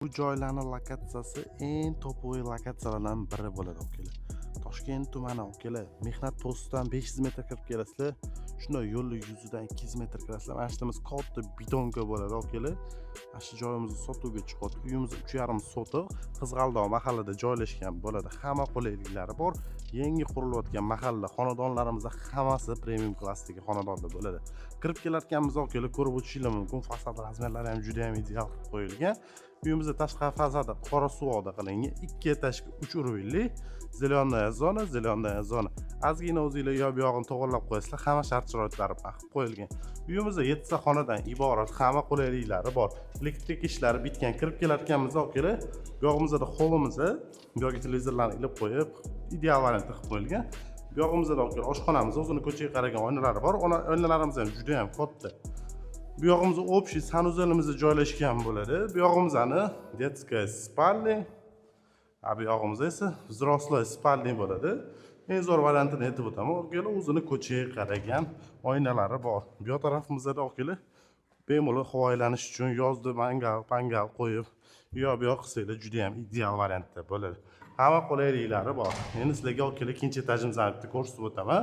Bu joylarning lokatsiyasi eng topovoy lokatsiyalardan biri bo'ladi akalar. Toshkent tumani akalar. Mehnat postidan 500 metr kirib kelasizlar. Shunday yo'l yuzidan 200 metr kirasizlar. Mana shu katta betonka bo'ladi akalar. Mana shu joyimizni sotuvga chiqadi. Uyimiz 3,5 sotiq Qizg'aldoq mahallada joylashgan bo'ladi. Hamma qulayliklari bor. Yangi qurilayotgan mahalla xonadonlarimizda hammasi premium klassdagi xonadonlar bo'ladi. Kirib kelayotganimiz akalar ko'rib o'tishingiz mumkin. Fasad razmerlari ham juda ham ideal qilib qo'yilgan. Uyimizda tashqi fasadi qora suvoqda qilingan, 2 etajli 3 urovli, zelyonная zona. Ozgina o'zingizlar yo'l buyog'ini to'g'irlab qo'yasizlar, hamma shart-sharoitlari qilib qo'yilgan. Uyimizda 7 ta xonadan iborat, hamma qulayliklari bor. Elektrik ishlari bitgan. Kirib kelayotganimiz akalar, bu yog'imizda holimizni, bu yoqqa televizorlarni ilib qo'yib, ideal variantda qilib qo'yilgan. Bu yog'imizda akalar oshxonamiz, o'zini ko'chaga qaragan oynalari bor. Oynalarimiz ham juda ham katta. Bu yog'imizda общий sanuzelimizda joylashgan bo'ladi. Bu yog'imizni детская spalnya, bu yog'imizda esa взрослый spalnya bo'ladi. Eng zo'r variantini aytib o'taman. O'rgala o'zini ko'chaga qaragan oynalari bor. Bu yoq tarafimizda okalar bemalol havoylanish uchun yozda pangal qo'yib, bu yoq qilsanglar juda ham ideal variantda bo'ladi. Hamma qulayliklari bor. Endi sizlarga okalar ikkinchi etajimizni ko'rsatib o'taman.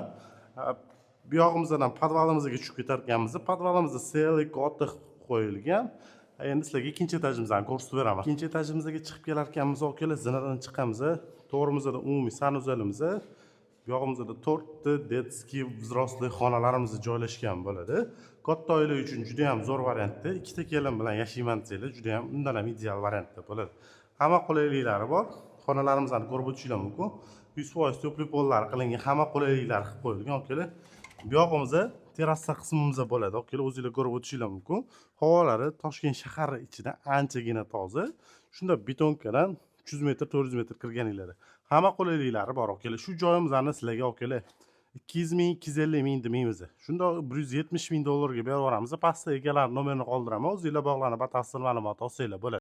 Bu yog'imizdan podvalimizga tushib ketarkanmiz. Podvalimizda sellik otiq qo'yilgan. Endi sizlarga ikkinchi etajimizni ko'rsatib beraman. Ikkinchi etajimizga chiqib kelarkanmiz, okalar zinadan chiqamiz. To'g'rimizda umumiy sanuzelimiz, bu yog'imizda 4 ta детский взрослый xonalarimiz joylashgan bo'ladi. Katta oila uchun juda ham zo'r variantda. Ikkita kelin bilan yashayman desanglar, juda ham undan ham ideal variantda bo'ladi. Hamma qulayliklari bor. Xonalarimizni ko'rib o'tishingiz mumkin. 100% to'pli pollar qilingan, hamma qulayliklar qilib qo'yilgan, okalar. Bu yog'imizda terrasa qismimizda bo'ladi. Okalar o'zingizlar ko'rib o'tishingiz mumkin. Havolari Toshkent shahari ichida anchagina toza. Shunda betonkadan 300 metr, 400 metr kirganinglarda hamma qulayliklari bor, okalar. Shu joyimizni sizlarga okalar 200 ming, 250 ming demaymiz. Shunda 170 ming dollarga berib yuboramiz. Pastda egalar nomerini qoldiraman. O'zingizlar bog'lanib batafsil ma'lumot olsanglar bo'ladi.